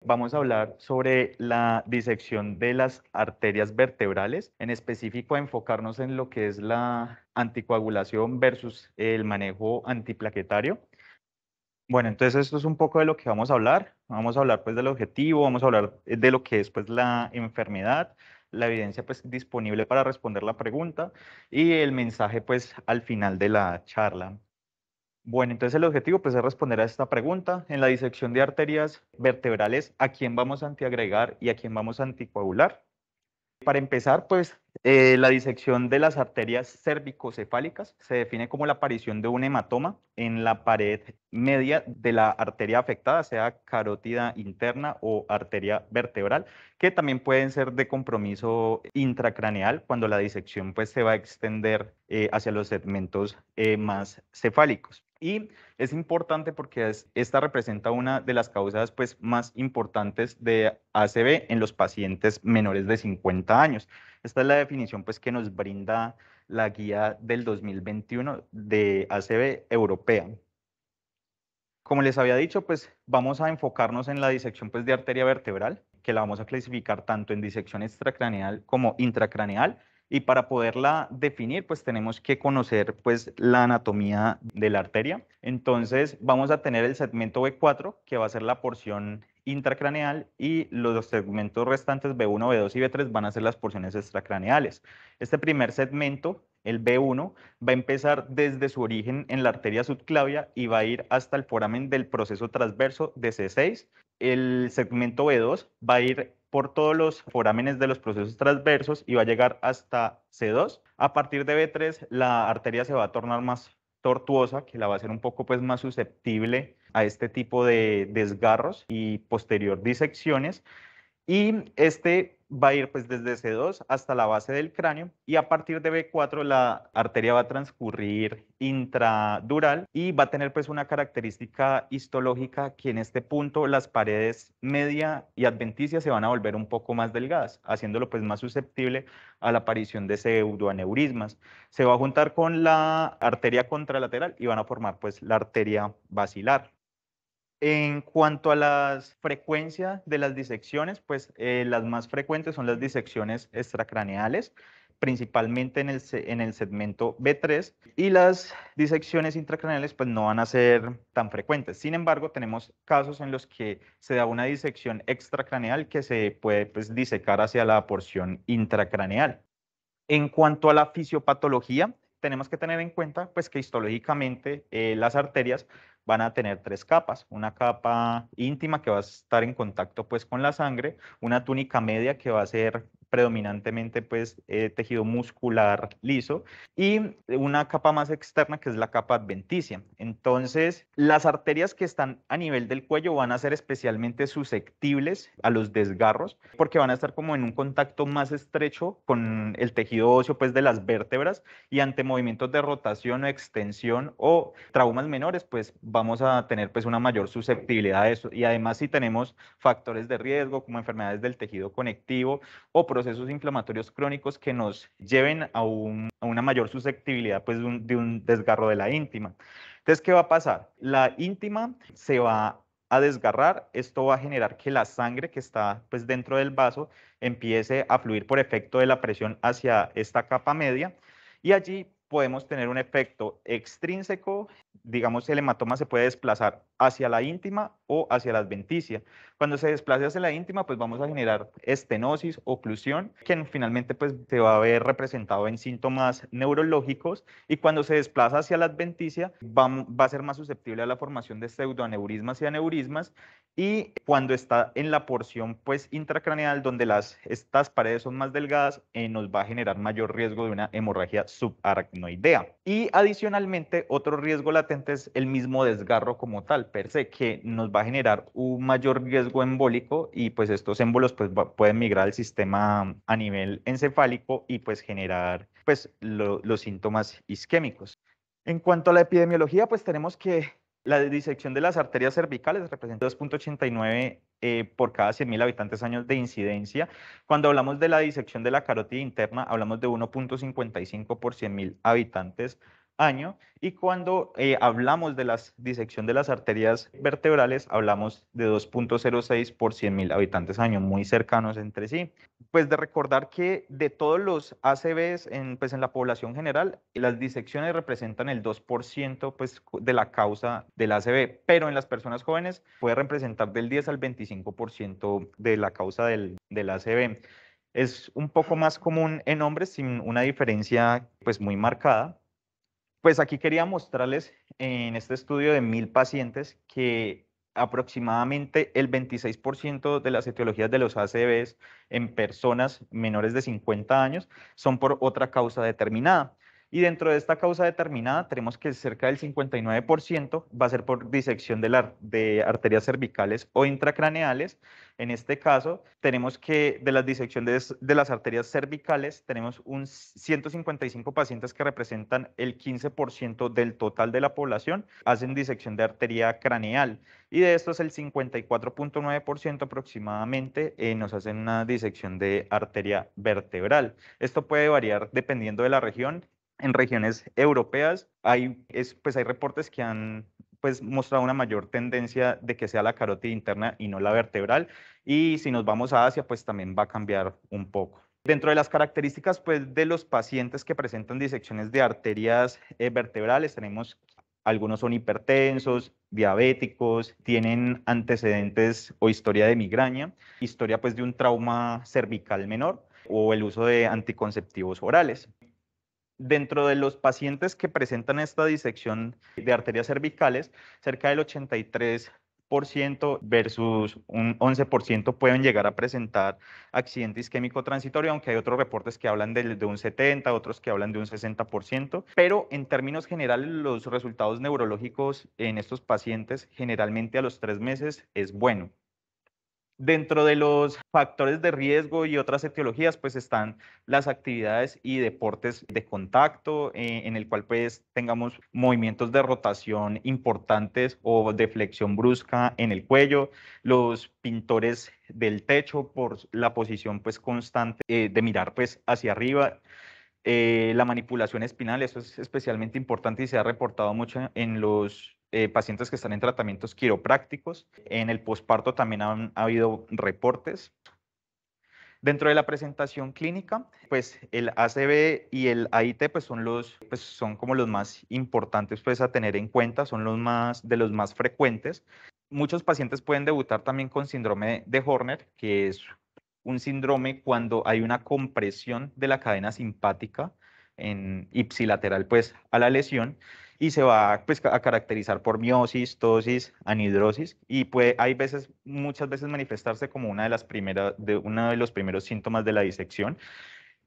vamos a hablar sobre la disección de las arterias vertebrales, en específico a enfocarnos en lo que es la anticoagulación versus el manejo antiplaquetario. Bueno, entonces esto es un poco de lo que vamos a hablar. Vamos a hablar pues del objetivo, vamos a hablar de lo que es pues la enfermedad, la evidencia pues disponible para responder la pregunta y el mensaje pues al final de la charla. Bueno, entonces el objetivo pues es responder a esta pregunta. En la disección de arterias vertebrales, ¿a quién vamos a antiagregar y a quién vamos a anticoagular? Para empezar, pues la disección de las arterias cervicocefálicas se define como la aparición de un hematoma en la pared media de la arteria afectada, sea carótida interna o arteria vertebral, que también pueden ser de compromiso intracraneal cuando la disección pues se va a extender hacia los segmentos más cefálicos. Y es importante porque esta representa una de las causas pues, más importantes de ACV en los pacientes menores de 50 años. Esta es la definición pues, que nos brinda la guía del 2021 de ACV europea. Como les había dicho, pues vamos a enfocarnos en la disección pues, de arteria vertebral, que la vamos a clasificar tanto en disección extracraneal como intracraneal. Y para poderla definir, pues tenemos que conocer pues, la anatomía de la arteria. Entonces vamos a tener el segmento B4, que va a ser la porción intracraneal, y los segmentos restantes B1, B2 y B3 van a ser las porciones extracraneales. Este primer segmento, el B1, va a empezar desde su origen en la arteria subclavia y va a ir hasta el foramen del proceso transverso de C6. El segmento B2 va a ir por todos los forámenes de los procesos transversos y va a llegar hasta C2. A partir de B3, la arteria se va a tornar más tortuosa, que la va a hacer un poco pues, más susceptible a este tipo de desgarros y posterior disecciones. Y este va a ir pues desde C2 hasta la base del cráneo y a partir de B4 la arteria va a transcurrir intradural y va a tener pues una característica histológica que en este punto las paredes media y adventicia se van a volver un poco más delgadas, haciéndolo pues más susceptible a la aparición de pseudoaneurismas. Se va a juntar con la arteria contralateral y van a formar pues la arteria basilar. En cuanto a las frecuencias de las disecciones, pues las más frecuentes son las disecciones extracraneales, principalmente en el segmento B3, y las disecciones intracraneales pues no van a ser tan frecuentes. Sin embargo, tenemos casos en los que se da una disección extracraneal que se puede pues, disecar hacia la porción intracraneal. En cuanto a la fisiopatología, tenemos que tener en cuenta pues, que histológicamente las arterias van a tener tres capas. Una capa íntima que va a estar en contacto pues, con la sangre, una túnica media que va a ser predominantemente pues, tejido muscular liso y una capa más externa que es la capa adventicia. Entonces, las arterias que están a nivel del cuello van a ser especialmente susceptibles a los desgarros porque van a estar como en un contacto más estrecho con el tejido óseo pues, de las vértebras y ante movimientos de rotación o extensión o traumas menores, pues vamos a tener pues una mayor susceptibilidad a eso. Y además si tenemos factores de riesgo como enfermedades del tejido conectivo o procesos inflamatorios crónicos que nos lleven a una mayor susceptibilidad pues, de un desgarro de la íntima. Entonces, ¿qué va a pasar? La íntima se va a desgarrar, esto va a generar que la sangre que está pues, dentro del vaso empiece a fluir por efecto de la presión hacia esta capa media y allí podemos tener un efecto extrínseco, digamos el hematoma se puede desplazar hacia la íntima o hacia la adventicia. Cuando se desplace hacia la íntima, pues vamos a generar estenosis, oclusión, que finalmente pues se va a ver representado en síntomas neurológicos y cuando se desplaza hacia la adventicia va a ser más susceptible a la formación de pseudoaneurismas y aneurismas y cuando está en la porción pues intracraneal donde estas paredes son más delgadas nos va a generar mayor riesgo de una hemorragia subaracnoidea. Y adicionalmente otro riesgo latente es el mismo desgarro como tal per se que nos va a generar un mayor riesgo embólico y pues estos émbolos pues pueden migrar al sistema a nivel encefálico y pues generar pues los síntomas isquémicos. En cuanto a la epidemiología, pues tenemos que la disección de las arterias cervicales representa 2,89 por cada 100.000 habitantes años de incidencia. Cuando hablamos de la disección de la carótida interna, hablamos de 1,55 por 100.000 habitantes año, y cuando hablamos de la disección de las arterias vertebrales, hablamos de 2,06 por 100.000 habitantes año, muy cercanos entre sí. Pues de recordar que de todos los ACVs pues en la población general, las disecciones representan el 2% pues, de la causa del ACV, pero en las personas jóvenes puede representar del 10 al 25% de la causa del ACV. Es un poco más común en hombres sin una diferencia pues muy marcada. Pues aquí quería mostrarles en este estudio de 1.000 pacientes que aproximadamente el 26% de las etiologías de los ACVs en personas menores de 50 años son por otra causa determinada. Y dentro de esta causa determinada tenemos que cerca del 59% va a ser por disección de arterias cervicales o intracraneales. En este caso, tenemos que de las disecciones de las arterias cervicales, tenemos 155 pacientes que representan el 15% del total de la población, hacen disección de arteria craneal. Y de estos, el 54,9% aproximadamente nos hacen una disección de arteria vertebral. Esto puede variar dependiendo de la región. En regiones europeas pues hay reportes que han pues mostrado una mayor tendencia de que sea la carótida interna y no la vertebral. Y si nos vamos a Asia, pues también va a cambiar un poco. Dentro de las características pues, de los pacientes que presentan disecciones de arterias vertebrales, tenemos algunos son hipertensos, diabéticos, tienen antecedentes o historia de migraña, historia pues de un trauma cervical menor o el uso de anticonceptivos orales. Dentro de los pacientes que presentan esta disección de arterias cervicales, cerca del 83% versus un 11% pueden llegar a presentar accidente isquémico transitorio, aunque hay otros reportes que hablan de un 70%, otros que hablan de un 60%, pero en términos generales los resultados neurológicos en estos pacientes generalmente a los 3 meses es bueno. Dentro de los factores de riesgo y otras etiologías, pues están las actividades y deportes de contacto, en el cual pues tengamos movimientos de rotación importantes o de flexión brusca en el cuello, los pintores del techo por la posición pues constante de mirar pues hacia arriba, la manipulación espinal, eso es especialmente importante y se ha reportado mucho en los pacientes que están en tratamientos quiroprácticos. En el posparto también ha habido reportes. Dentro de la presentación clínica, pues el ACV y el AIT pues son como los más importantes pues a tener en cuenta, son de los más frecuentes. Muchos pacientes pueden debutar también con síndrome de Horner, que es un síndrome cuando hay una compresión de la cadena simpática en ipsilateral pues a la lesión y se va pues a caracterizar por miosis, ptosis, anhidrosis y muchas veces manifestarse como uno de los primeros síntomas de la disección.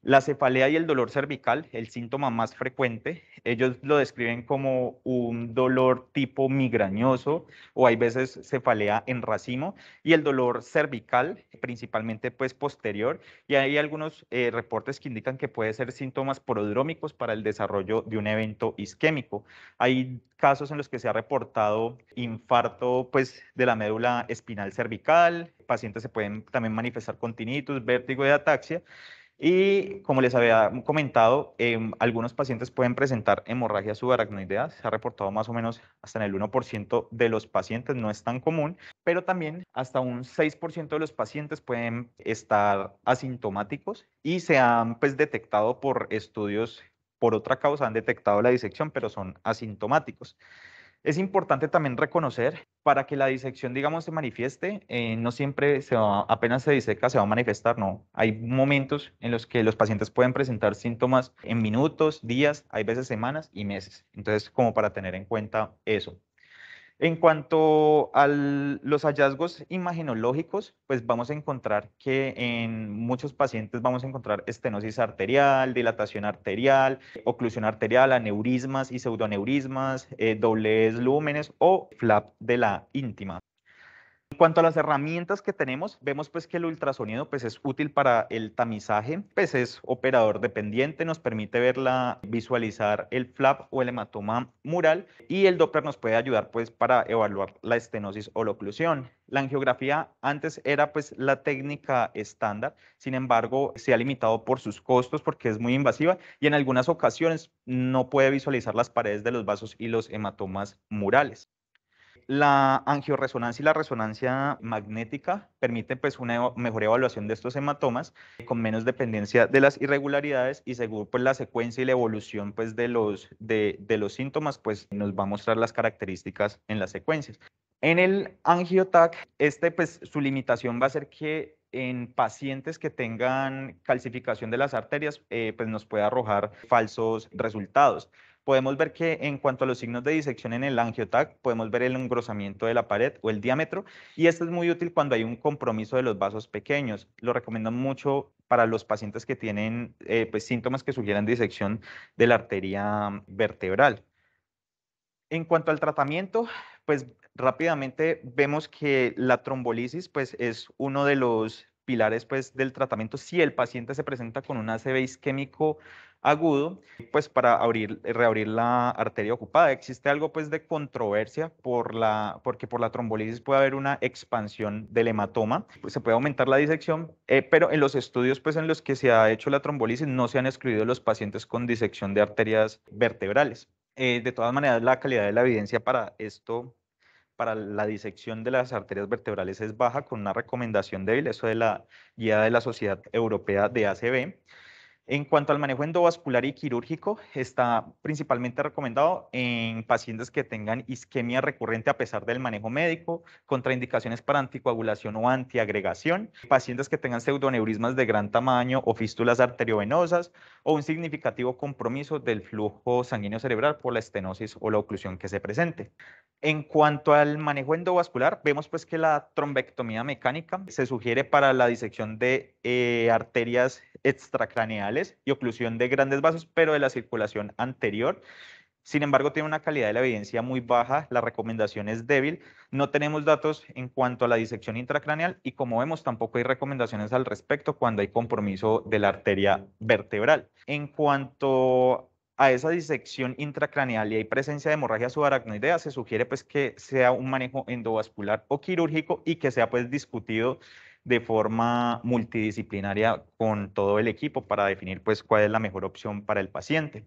La cefalea y el dolor cervical, el síntoma más frecuente, ellos lo describen como un dolor tipo migrañoso o hay veces cefalea en racimo y el dolor cervical, principalmente pues posterior, y hay algunos reportes que indican que puede ser síntomas prodrómicos para el desarrollo de un evento isquémico. Hay casos en los que se ha reportado infarto pues de la médula espinal cervical, pacientes se pueden también manifestar con tinnitus, vértigo y ataxia. Y como les había comentado, algunos pacientes pueden presentar hemorragia subaracnoidea. Se ha reportado más o menos hasta en el 1% de los pacientes, no es tan común, pero también hasta un 6% de los pacientes pueden estar asintomáticos y se han pues, detectado por estudios, por otra causa, han detectado la disección, pero son asintomáticos. Es importante también reconocer, para que la disección, digamos, se manifieste, no siempre apenas se diseca, se va a manifestar, no. Hay momentos en los que los pacientes pueden presentar síntomas en minutos, días, hay veces semanas y meses. Entonces, como para tener en cuenta eso. En cuanto a los hallazgos imagenológicos, pues vamos a encontrar que en muchos pacientes vamos a encontrar estenosis arterial, dilatación arterial, oclusión arterial, aneurismas y pseudoaneurismas, dobles lúmenes o flap de la íntima. En cuanto a las herramientas que tenemos, vemos pues que el ultrasonido pues es útil para el tamizaje, pues es operador dependiente, nos permite visualizar el flap o el hematoma mural, y el Doppler nos puede ayudar pues para evaluar la estenosis o la oclusión. La angiografía antes era pues la técnica estándar, sin embargo se ha limitado por sus costos porque es muy invasiva y en algunas ocasiones no puede visualizar las paredes de los vasos y los hematomas murales. La angioresonancia y la resonancia magnética permiten pues una mejor evaluación de estos hematomas con menos dependencia de las irregularidades, y según pues la secuencia y la evolución pues de los síntomas pues nos va a mostrar las características en las secuencias. En el angiotac, pues su limitación va a ser que en pacientes que tengan calcificación de las arterias, pues nos puede arrojar falsos resultados. Podemos ver que en cuanto a los signos de disección en el angiotac, podemos ver el engrosamiento de la pared o el diámetro, y esto es muy útil cuando hay un compromiso de los vasos pequeños. Lo recomiendo mucho para los pacientes que tienen pues, síntomas que sugieran disección de la arteria vertebral. En cuanto al tratamiento, pues rápidamente vemos que la trombolisis pues es uno de los pilares pues del tratamiento si el paciente se presenta con un ACV isquémico agudo, pues para reabrir la arteria ocupada. Existe algo pues de controversia porque por la trombolisis puede haber una expansión del hematoma, pues se puede aumentar la disección, pero en los estudios pues en los que se ha hecho la trombolisis no se han excluido los pacientes con disección de arterias vertebrales. De todas maneras, la calidad de la evidencia para esto, para la disección de las arterias vertebrales es baja, con una recomendación débil, eso de la guía de la Sociedad Europea de ACV. En cuanto al manejo endovascular y quirúrgico, está principalmente recomendado en pacientes que tengan isquemia recurrente a pesar del manejo médico, contraindicaciones para anticoagulación o antiagregación, pacientes que tengan pseudoneurismas de gran tamaño o fístulas arteriovenosas, o un significativo compromiso del flujo sanguíneo cerebral por la estenosis o la oclusión que se presente. En cuanto al manejo endovascular, vemos pues que la trombectomía mecánica se sugiere para la disección de arterias extracraneales y oclusión de grandes vasos, pero de la circulación anterior. Sin embargo, tiene una calidad de la evidencia muy baja, la recomendación es débil, no tenemos datos en cuanto a la disección intracraneal y, como vemos, tampoco hay recomendaciones al respecto cuando hay compromiso de la arteria vertebral. En cuanto a esa disección intracraneal y hay presencia de hemorragia subaracnoidea, se sugiere pues que sea un manejo endovascular o quirúrgico y que sea pues discutido de forma multidisciplinaria con todo el equipo para definir pues cuál es la mejor opción para el paciente.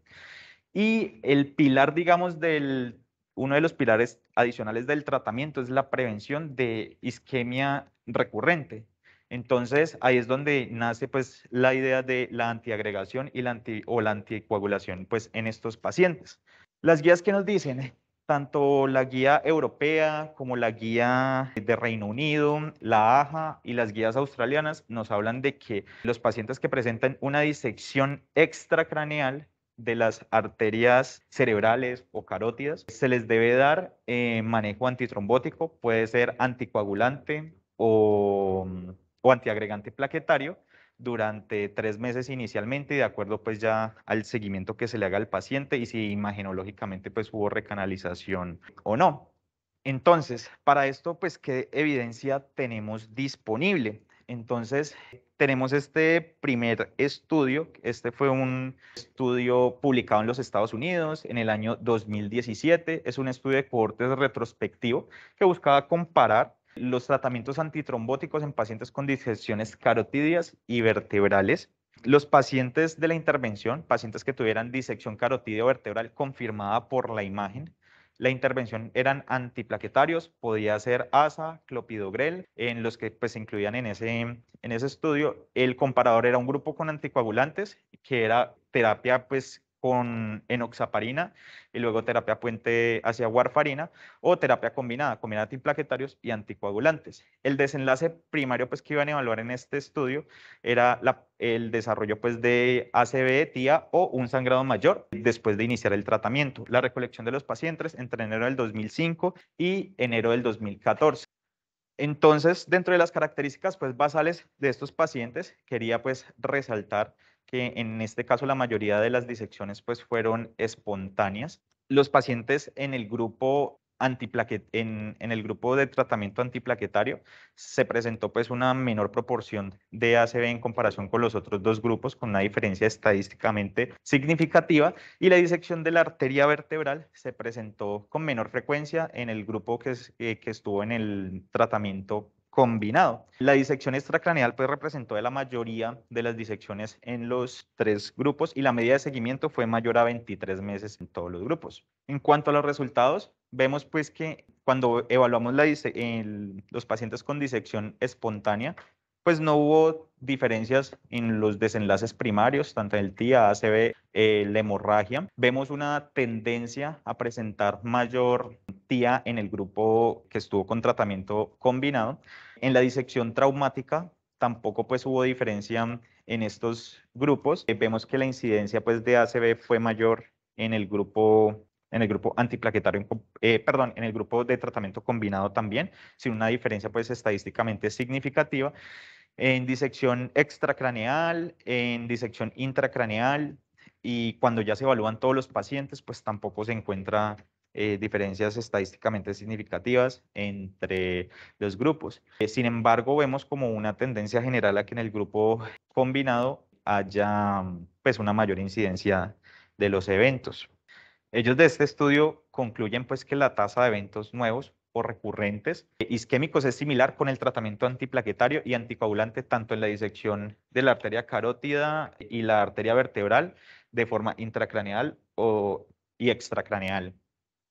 Y el pilar, digamos, uno de los pilares adicionales del tratamiento es la prevención de isquemia recurrente. Entonces, ahí es donde nace pues la idea de la antiagregación y la anticoagulación pues en estos pacientes. Las guías que nos dicen, tanto la guía europea como la guía de Reino Unido, la AJA y las guías australianas nos hablan de que los pacientes que presentan una disección extracraneal de las arterias cerebrales o carótidas, se les debe dar manejo antitrombótico, puede ser anticoagulante o antiagregante plaquetario durante 3 meses inicialmente, y de acuerdo pues ya al seguimiento que se le haga al paciente y si imagenológicamente pues hubo recanalización o no. Entonces, para esto, pues, ¿qué evidencia tenemos disponible? Entonces, tenemos este primer estudio. Este fue un estudio publicado en los Estados Unidos en el año 2017. Es un estudio de cohortes retrospectivo que buscaba comparar los tratamientos antitrombóticos en pacientes con disecciones carotidias y vertebrales. Los pacientes de la intervención, pacientes que tuvieran disección carotidia o vertebral confirmada por la imagen, la intervención eran antiplaquetarios, podía ser ASA, clopidogrel, en los que pues, se incluían en ese estudio. El comparador era un grupo con anticoagulantes, que era terapia pues, con enoxaparina y luego terapia puente hacia warfarina, o terapia combinada antiplaquetarios y anticoagulantes. El desenlace primario pues, que iban a evaluar en este estudio era el desarrollo pues, de ACV, TIA o un sangrado mayor después de iniciar el tratamiento. La recolección de los pacientes entre enero del 2005 y enero del 2014. Entonces, dentro de las características pues, basales de estos pacientes, quería pues, resaltar que en este caso la mayoría de las disecciones pues, fueron espontáneas. Los pacientes en el grupo en el grupo de tratamiento antiplaquetario se presentó pues una menor proporción de ACV en comparación con los otros dos grupos, con una diferencia estadísticamente significativa, y la disección de la arteria vertebral se presentó con menor frecuencia en el grupo que estuvo en el tratamiento combinado. La disección extracraneal pues representó de la mayoría de las disecciones en los tres grupos y la medida de seguimiento fue mayor a 23 meses en todos los grupos. En cuanto a los resultados, vemos pues que cuando evaluamos los pacientes con disección espontánea, pues no hubo diferencias en los desenlaces primarios, tanto en el TIA, ACV, la hemorragia. Vemos una tendencia a presentar mayor TIA en el grupo que estuvo con tratamiento combinado. En la disección traumática tampoco pues hubo diferencia en estos grupos. Vemos que la incidencia pues de ACV fue mayor en el grupo antiplaquetario, perdón, en el grupo de tratamiento combinado también, sin una diferencia pues estadísticamente significativa. En disección extracraneal, en disección intracraneal, y cuando ya se evalúan todos los pacientes, pues tampoco se encuentra diferencias estadísticamente significativas entre los grupos. Sin embargo, vemos como una tendencia general a que en el grupo combinado haya pues una mayor incidencia de los eventos. Ellos de este estudio concluyen pues que la tasa de eventos nuevos o recurrentes isquémicos es similar con el tratamiento antiplaquetario y anticoagulante tanto en la disección de la arteria carótida y la arteria vertebral de forma intracraneal y extracraneal.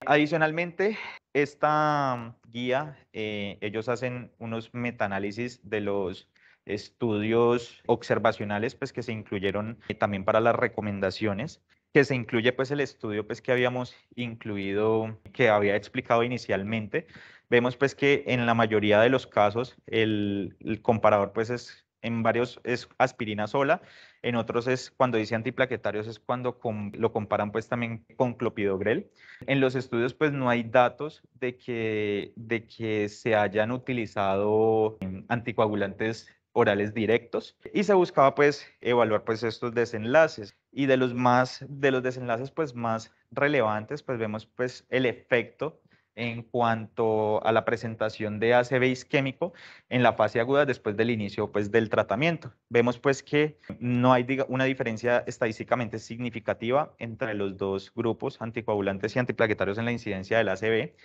Adicionalmente, esta guía, ellos hacen unos metaanálisis de los estudios observacionales pues, que se incluyeron también para las recomendaciones, que se incluye pues, el estudio pues, que habíamos incluido, que había explicado inicialmente. Vemos pues, que en la mayoría de los casos el comparador pues, en varios es aspirina sola, en otros es cuando dice antiplaquetarios es cuando lo comparan pues también con clopidogrel. En los estudios pues no hay datos de que se hayan utilizado anticoagulantes orales directos y se buscaba pues evaluar pues estos desenlaces y de los desenlaces pues más relevantes pues vemos pues el efecto en cuanto a la presentación de ACV isquémico en la fase aguda después del inicio pues del tratamiento. Vemos pues que no hay una diferencia estadísticamente significativa entre los dos grupos anticoagulantes y antiplaquetarios en la incidencia del ACV.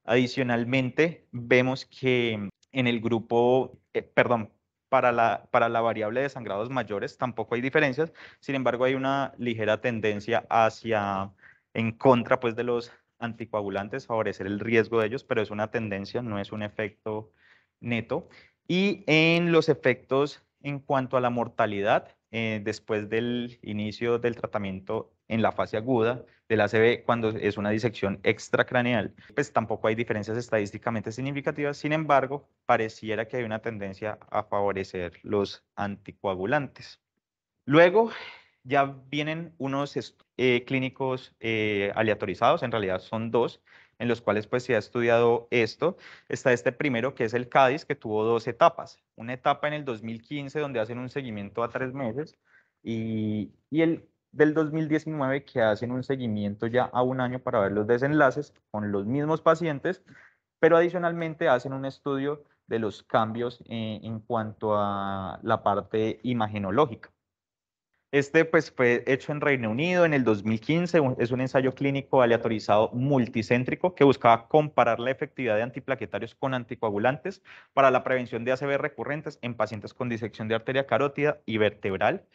Adicionalmente, vemos que en el grupo, perdón, para la variable de sangrados mayores tampoco hay diferencias, sin embargo hay una ligera tendencia en contra pues de los anticoagulantes, favorecer el riesgo de ellos, pero es una tendencia, no es un efecto neto. Y en los efectos en cuanto a la mortalidad, después del inicio del tratamiento en la fase aguda del ACV, cuando es una disección extracraneal, pues tampoco hay diferencias estadísticamente significativas. Sin embargo, pareciera que hay una tendencia a favorecer los anticoagulantes. Luego ya vienen unos clínicos aleatorizados, en realidad son dos, en los cuales pues se ha estudiado esto. Está este primero que es el CADIS, que tuvo dos etapas. Una etapa en el 2015 donde hacen un seguimiento a 3 meses y el del 2019 que hacen un seguimiento ya a un año para ver los desenlaces con los mismos pacientes, pero adicionalmente hacen un estudio de los cambios en cuanto a la parte imagenológica. Este pues, fue hecho en Reino Unido en el 2015, es un ensayo clínico aleatorizado multicéntrico que buscaba comparar la efectividad de antiplaquetarios con anticoagulantes para la prevención de ACV recurrentes en pacientes con disección de arteria carótida y vertebral.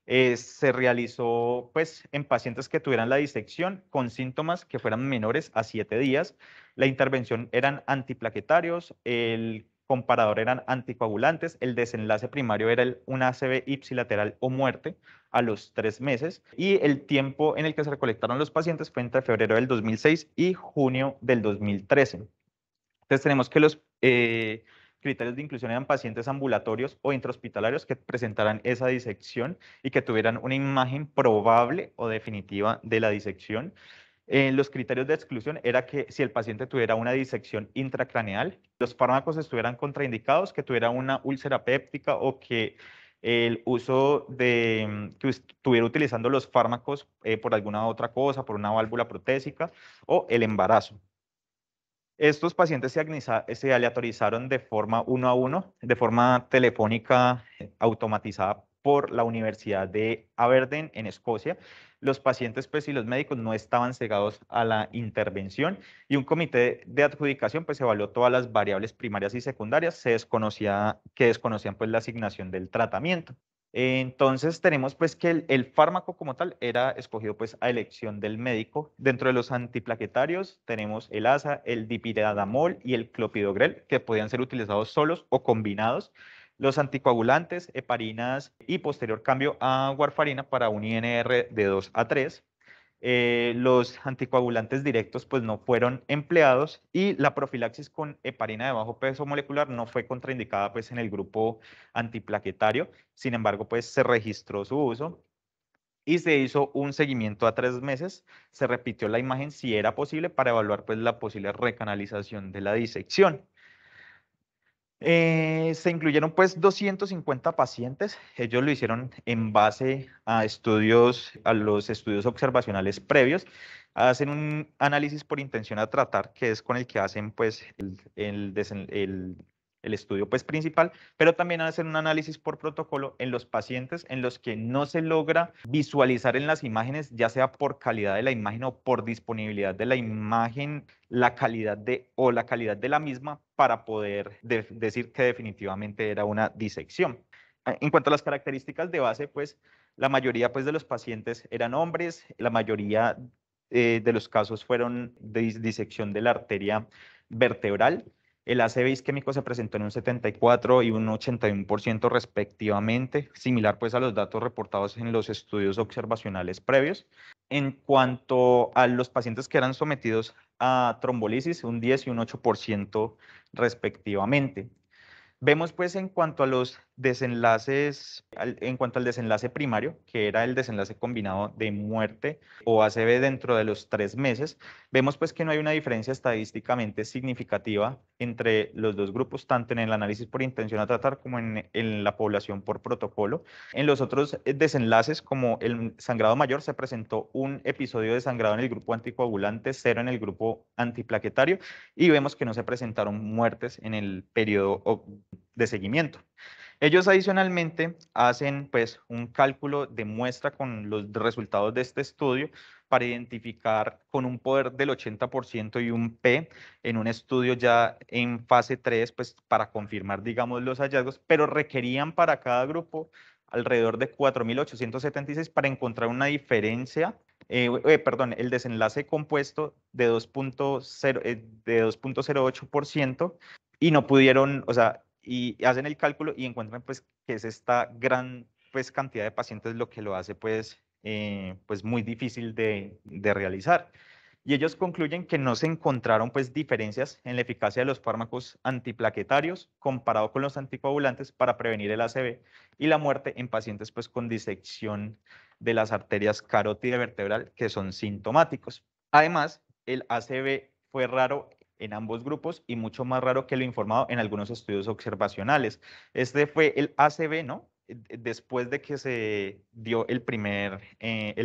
Se realizó pues, en pacientes que tuvieran la disección con síntomas que fueran menores a 7 días. La intervención eran antiplaquetarios, el comparador eran anticoagulantes, el desenlace primario era un ACV ipsilateral o muerte a los 3 meses y el tiempo en el que se recolectaron los pacientes fue entre febrero del 2006 y junio del 2013. Entonces tenemos que los criterios de inclusión eran pacientes ambulatorios o intrahospitalarios que presentaran esa disección y que tuvieran una imagen probable o definitiva de la disección. Los criterios de exclusión era que si el paciente tuviera una disección intracraneal, los fármacos estuvieran contraindicados, que tuviera una úlcera péptica o que el uso que estuviera utilizando los fármacos por alguna otra cosa, por una válvula protésica o el embarazo. Estos pacientes se aleatorizaron de forma uno a uno, de forma telefónica automatizada por la Universidad de Aberdeen en Escocia. Los pacientes pues, y los médicos no estaban cegados a la intervención y un comité de adjudicación pues, evaluó todas las variables primarias y secundarias que desconocían pues, la asignación del tratamiento. Entonces tenemos pues que el fármaco como tal era escogido pues a elección del médico. Dentro de los antiplaquetarios tenemos el ASA, el dipyridamol y el clopidogrel, que podían ser utilizados solos o combinados. Los anticoagulantes, heparinas y posterior cambio a warfarina para un INR de 2 a 3. Los anticoagulantes directos pues no fueron empleados y la profilaxis con heparina de bajo peso molecular no fue contraindicada pues en el grupo antiplaquetario. Sin embargo, pues se registró su uso y se hizo un seguimiento a 3 meses. Se repitió la imagen si era posible para evaluar pues la posible recanalización de la disección. Se incluyeron pues 250 pacientes. Ellos lo hicieron en base a los estudios observacionales previos. Hacen un análisis por intención a tratar, que es con el que hacen pues el estudio pues principal, pero también hacen un análisis por protocolo en los pacientes en los que no se logra visualizar en las imágenes, ya sea por calidad de la imagen o por disponibilidad de la imagen, la calidad de la misma para poder decir que definitivamente era una disección. En cuanto a las características de base, pues la mayoría pues, de los pacientes eran hombres, la mayoría de los casos fueron de disección de la arteria vertebral. El ACV isquémico se presentó en un 74 y un 81% respectivamente, similar pues a los datos reportados en los estudios observacionales previos. En cuanto a los pacientes que eran sometidos a trombolisis, un 10 y un 8% respectivamente. Vemos pues en cuanto a los desenlaces, en cuanto al desenlace primario, que era el desenlace combinado de muerte o ACV dentro de los 3 meses, vemos pues que no hay una diferencia estadísticamente significativa entre los dos grupos, tanto en el análisis por intención a tratar como en la población por protocolo. En los otros desenlaces, como el sangrado mayor, se presentó un episodio de sangrado en el grupo anticoagulante, 0 en el grupo antiplaquetario, y vemos que no se presentaron muertes en el periodo de seguimiento. Ellos adicionalmente hacen pues un cálculo de muestra con los resultados de este estudio para identificar con un poder del 80% y un P en un estudio ya en fase 3 pues para confirmar digamos los hallazgos, pero requerían para cada grupo alrededor de 4.876 para encontrar una diferencia, perdón, el desenlace compuesto de 2.08% y no pudieron, o sea, y hacen el cálculo y encuentran pues que es esta gran pues cantidad de pacientes lo que lo hace pues muy difícil de realizar. Y ellos concluyen que no se encontraron pues diferencias en la eficacia de los fármacos antiplaquetarios comparado con los anticoagulantes para prevenir el ACV y la muerte en pacientes pues con disección de las arterias carótida y vertebral que son sintomáticos. Además, el ACV fue raro en ambos grupos y mucho más raro que lo informado en algunos estudios observacionales. Este fue el ACV, ¿no? Después de que se dio el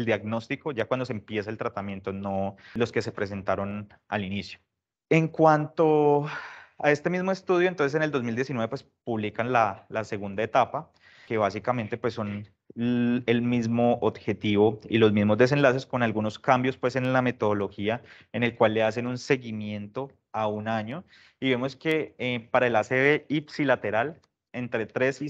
diagnóstico, ya cuando se empieza el tratamiento, no los que se presentaron al inicio. En cuanto a este mismo estudio, entonces en el 2019 pues publican la segunda etapa, que básicamente pues son el mismo objetivo y los mismos desenlaces con algunos cambios pues en la metodología en el cual le hacen un seguimiento a un año y vemos que para el ACV ipsilateral entre 3 y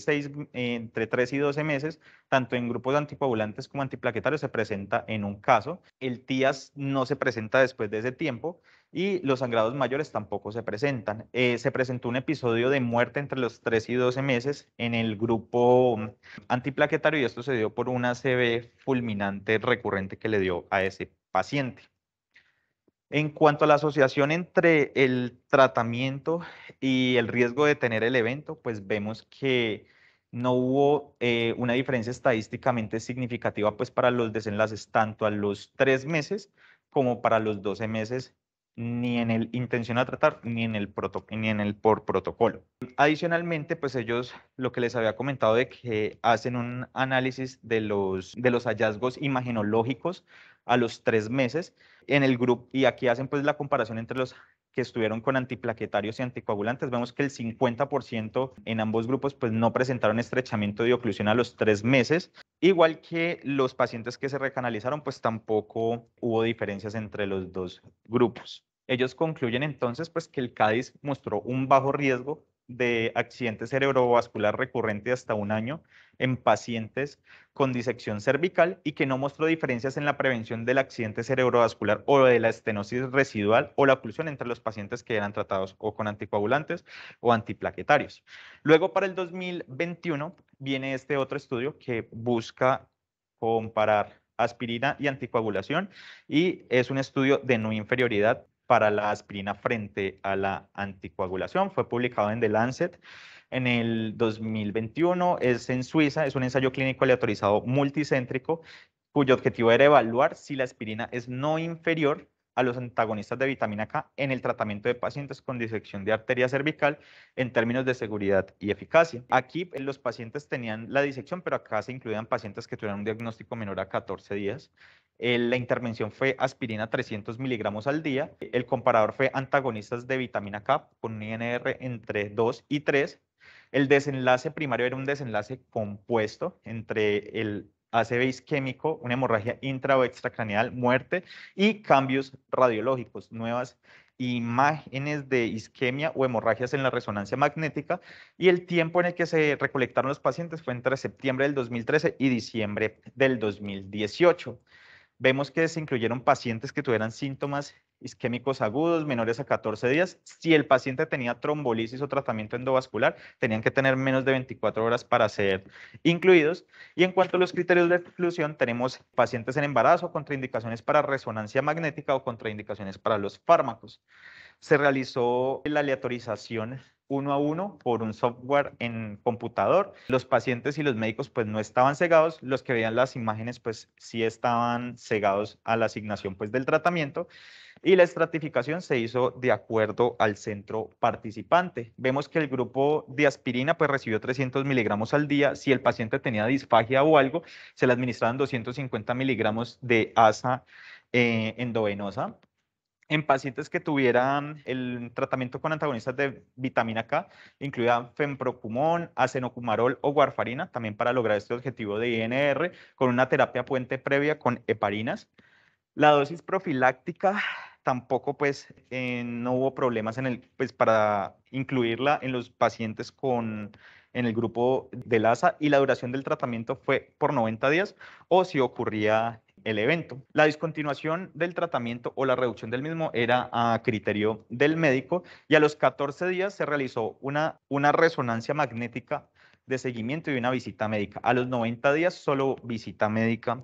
12 meses, tanto en grupos anticoagulantes como antiplaquetarios se presenta en un caso. El TIAS no se presenta después de ese tiempo y los sangrados mayores tampoco se presentan. Se presentó un episodio de muerte entre los 3 y 12 meses en el grupo antiplaquetario y esto se dio por una ACV fulminante recurrente que le dio a ese paciente. En cuanto a la asociación entre el tratamiento y el riesgo de tener el evento, pues vemos que no hubo una diferencia estadísticamente significativa pues para los desenlaces tanto a los 3 meses como para los 12 meses, ni en el intención a tratar ni en el por protocolo. Adicionalmente, pues ellos lo que les había comentado de que hacen un análisis de los hallazgos imagenológicos a los 3 meses en el grupo, y aquí hacen pues la comparación entre los que estuvieron con antiplaquetarios y anticoagulantes, vemos que el 50% en ambos grupos pues, no presentaron estrechamiento de oclusión a los 3 meses, igual que los pacientes que se recanalizaron, pues tampoco hubo diferencias entre los dos grupos. Ellos concluyen entonces pues, que el CADIS mostró un bajo riesgo de accidente cerebrovascular recurrente hasta 1 año en pacientes con disección cervical y que no mostró diferencias en la prevención del accidente cerebrovascular o de la estenosis residual o la oclusión entre los pacientes que eran tratados o con anticoagulantes o antiplaquetarios. Luego, para el 2021, viene este otro estudio que busca comparar aspirina y anticoagulación y es un estudio de no inferioridad para la aspirina frente a la anticoagulación. Fue publicado en The Lancet en el 2021. Es en Suiza, es un ensayo clínico aleatorizado multicéntrico cuyo objetivo era evaluar si la aspirina es no inferior a los antagonistas de vitamina K en el tratamiento de pacientes con disección de arteria cervical en términos de seguridad y eficacia. Aquí los pacientes tenían la disección, pero acá se incluían pacientes que tuvieran un diagnóstico menor a 14 días. La intervención fue aspirina 300 miligramos al día. El comparador fue antagonistas de vitamina K con un INR entre 2 y 3. El desenlace primario era un desenlace compuesto entre el ACV isquémico, una hemorragia intra o extracraneal, muerte y cambios radiológicos, nuevas imágenes de isquemia o hemorragias en la resonancia magnética, y el tiempo en el que se recolectaron los pacientes fue entre septiembre del 2013 y diciembre del 2018. Vemos que se incluyeron pacientes que tuvieran síntomas isquémicos agudos menores a 14 días. Si el paciente tenía trombolisis o tratamiento endovascular, tenían que tener menos de 24 horas para ser incluidos. Y en cuanto a los criterios de exclusión, tenemos pacientes en embarazo, contraindicaciones para resonancia magnética o contraindicaciones para los fármacos. Se realizó la aleatorización 1 a 1 por un software en computador. Los pacientes y los médicos pues no estaban cegados, los que veían las imágenes pues sí estaban cegados a la asignación pues del tratamiento, y la estratificación se hizo de acuerdo al centro participante. Vemos que el grupo de aspirina pues recibió 300 miligramos al día. Si el paciente tenía disfagia o algo, se le administraban 250 miligramos de asa endovenosa. En pacientes que tuvieran el tratamiento con antagonistas de vitamina K, incluían fenprocumón, acenocumarol o warfarina, también para lograr este objetivo de INR, con una terapia puente previa con heparinas. La dosis profiláctica tampoco, pues, no hubo problemas pues, para incluirla en los pacientes en el grupo del ASA, y la duración del tratamiento fue por 90 días o si ocurría el evento. La discontinuación del tratamiento o la reducción del mismo era a criterio del médico, y a los 14 días se realizó una resonancia magnética de seguimiento y una visita médica. A los 90 días solo visita médica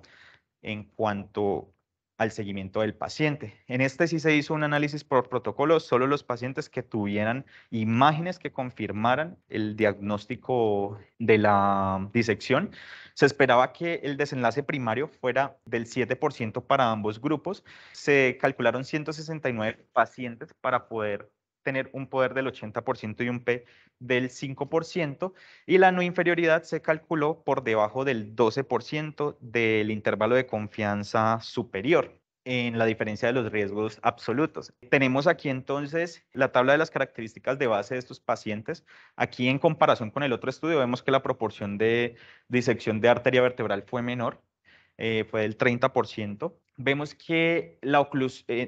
en cuanto al seguimiento del paciente. En este sí se hizo un análisis por protocolo, solo los pacientes que tuvieran imágenes que confirmaran el diagnóstico de la disección. Se esperaba que el desenlace primario fuera del 7% para ambos grupos. Se calcularon 169 pacientes para poder tener un poder del 80% y un P del 5%, y la no inferioridad se calculó por debajo del 12% del intervalo de confianza superior en la diferencia de los riesgos absolutos. Tenemos aquí entonces la tabla de las características de base de estos pacientes. Aquí, en comparación con el otro estudio, vemos que la proporción de disección de arteria vertebral fue menor, fue del 30%. Vemos que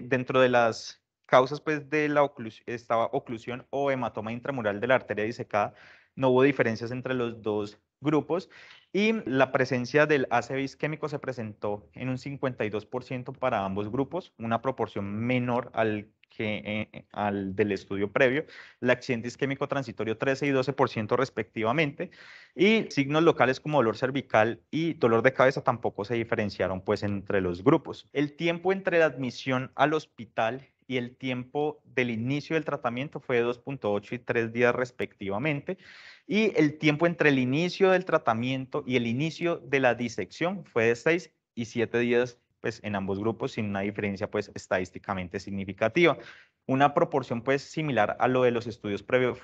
dentro de las causas pues, de la estaba oclusión o hematoma intramural de la arteria disecada. No hubo diferencias entre los dos grupos, y la presencia del ACV isquémico se presentó en un 52% para ambos grupos, una proporción menor al del estudio previo. El accidente isquémico transitorio 13 y 12% respectivamente, y signos locales como dolor cervical y dolor de cabeza tampoco se diferenciaron pues entre los grupos. El tiempo entre la admisión al hospital y el tiempo del inicio del tratamiento fue de 2.8 y 3 días respectivamente, y el tiempo entre el inicio del tratamiento y el inicio de la disección fue de 6 y 7 días pues en ambos grupos, sin una diferencia pues estadísticamente significativa. Una proporción pues similar a lo de los estudios previos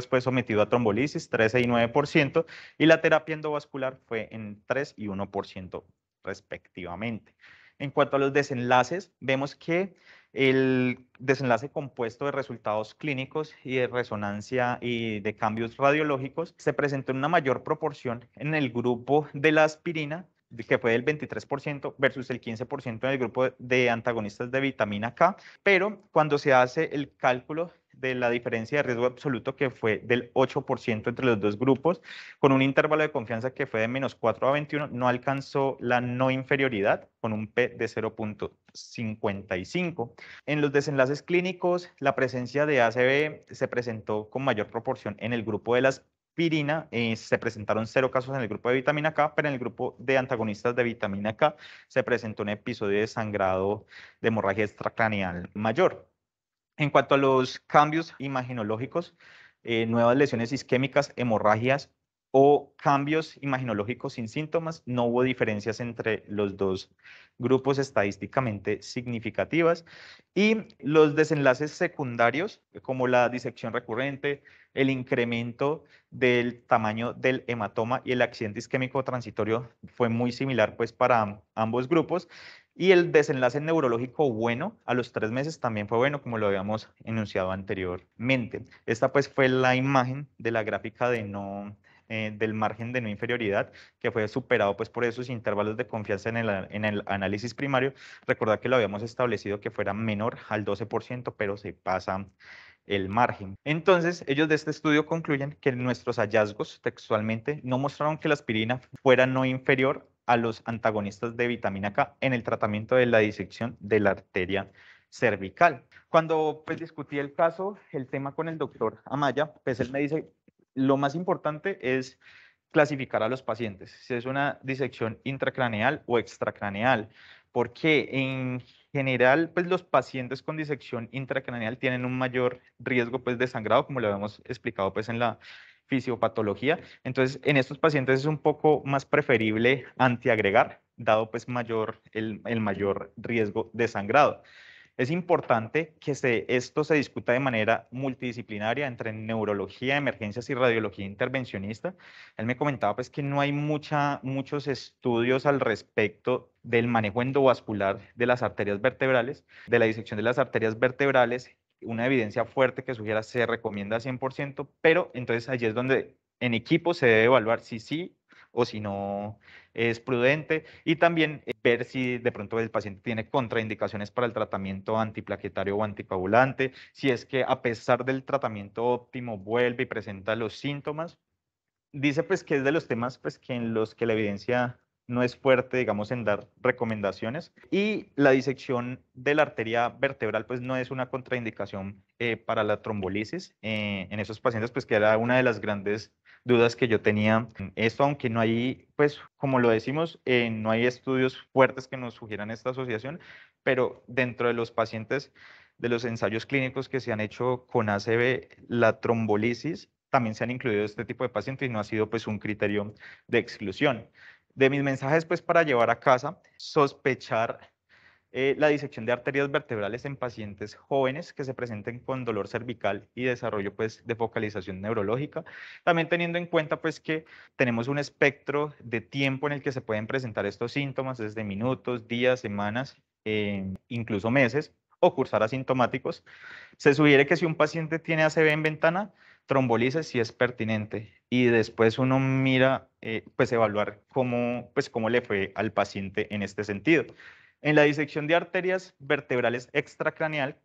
pues sometido a trombolisis, 13 y 9%, y la terapia endovascular fue en 3 y 1% respectivamente. En cuanto a los desenlaces, vemos que el desenlace compuesto de resultados clínicos y de resonancia y de cambios radiológicos se presentó en una mayor proporción en el grupo de la aspirina, que fue del 23% versus el 15% en el grupo de antagonistas de vitamina K, pero cuando se hace el cálculo de la diferencia de riesgo absoluto, que fue del 8% entre los dos grupos, con un intervalo de confianza que fue de -4 a 21, no alcanzó la no inferioridad con un P de 0.55. En los desenlaces clínicos, la presencia de ACV se presentó con mayor proporción en el grupo de las aspirina, se presentaron 0 casos en el grupo de vitamina K, pero en el grupo de antagonistas de vitamina K se presentó un episodio de sangrado de hemorragia extracraneal mayor. En cuanto a los cambios imaginológicos, nuevas lesiones isquémicas, hemorragias o cambios imaginológicos sin síntomas, no hubo diferencias entre los dos grupos estadísticamente significativas. Y los desenlaces secundarios, como la disección recurrente, el incremento del tamaño del hematoma y el accidente isquémico transitorio fue muy similar pues para ambos grupos. Y el desenlace neurológico bueno a los 3 meses también fue bueno, como lo habíamos enunciado anteriormente. Esta pues fue la imagen de la gráfica de del margen de no inferioridad, que fue superado pues por esos intervalos de confianza en el análisis primario. Recordad que lo habíamos establecido que fuera menor al 12%, pero se pasa el margen. Entonces, ellos de este estudio concluyen que nuestros hallazgos textualmente no mostraron que la aspirina fuera no inferior a los antagonistas de vitamina K en el tratamiento de la disección de la arteria cervical. Cuando pues discutí el caso, el tema con el doctor Amaya, pues él me dice, lo más importante es clasificar a los pacientes, si es una disección intracraneal o extracraneal, porque en general, pues los pacientes con disección intracraneal tienen un mayor riesgo pues de sangrado, como lo habíamos explicado pues en la fisiopatología. Entonces, en estos pacientes es un poco más preferible antiagregar, dado pues el mayor riesgo de sangrado. Es importante que esto se discuta de manera multidisciplinaria entre neurología, emergencias y radiología intervencionista. Él me comentaba pues que no hay muchos estudios al respecto del manejo endovascular de las arterias vertebrales, de la disección de las arterias vertebrales, una evidencia fuerte que sugiera se recomienda 100%, pero entonces allí es donde en equipo se debe evaluar si sí o si no es prudente, y también ver si de pronto el paciente tiene contraindicaciones para el tratamiento antiplaquetario o anticoagulante, si es que a pesar del tratamiento óptimo vuelve y presenta los síntomas. Dice pues que es de los temas pues que en los que la evidencia no es fuerte, digamos, en dar recomendaciones, y la disección de la arteria vertebral pues no es una contraindicación para la trombolisis en esos pacientes, pues que era una de las grandes dudas que yo tenía. Esto, aunque no hay, pues como lo decimos, no hay estudios fuertes que nos sugieran esta asociación, pero dentro de los pacientes de los ensayos clínicos que se han hecho con ACV, la trombolisis también se han incluido este tipo de pacientes y no ha sido pues un criterio de exclusión. De mis mensajes pues para llevar a casa, sospechar la disección de arterias vertebrales en pacientes jóvenes que se presenten con dolor cervical y desarrollo pues de focalización neurológica, también teniendo en cuenta pues que tenemos un espectro de tiempo en el que se pueden presentar estos síntomas desde minutos, días, semanas, incluso meses, o cursar asintomáticos. Se sugiere que si un paciente tiene ACV en ventana, trombolisis si es pertinente, y después uno mira, pues evaluar cómo le fue al paciente en este sentido. En la disección de arterias vertebrales extracraneal,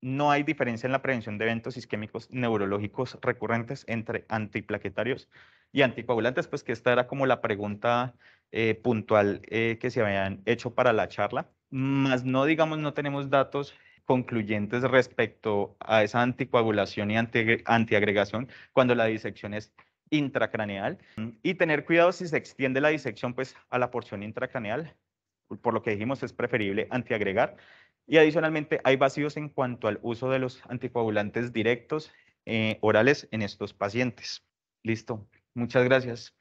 no hay diferencia en la prevención de eventos isquémicos neurológicos recurrentes entre antiplaquetarios y anticoagulantes, pues que esta era como la pregunta puntual que se habían hecho para la charla, más no, digamos, no tenemos datos concluyentes respecto a esa anticoagulación y antiagregación cuando la disección es intracraneal, y tener cuidado si se extiende la disección pues a la porción intracraneal, por lo que dijimos es preferible antiagregar, y adicionalmente hay vacíos en cuanto al uso de los anticoagulantes directos orales en estos pacientes. Listo, muchas gracias.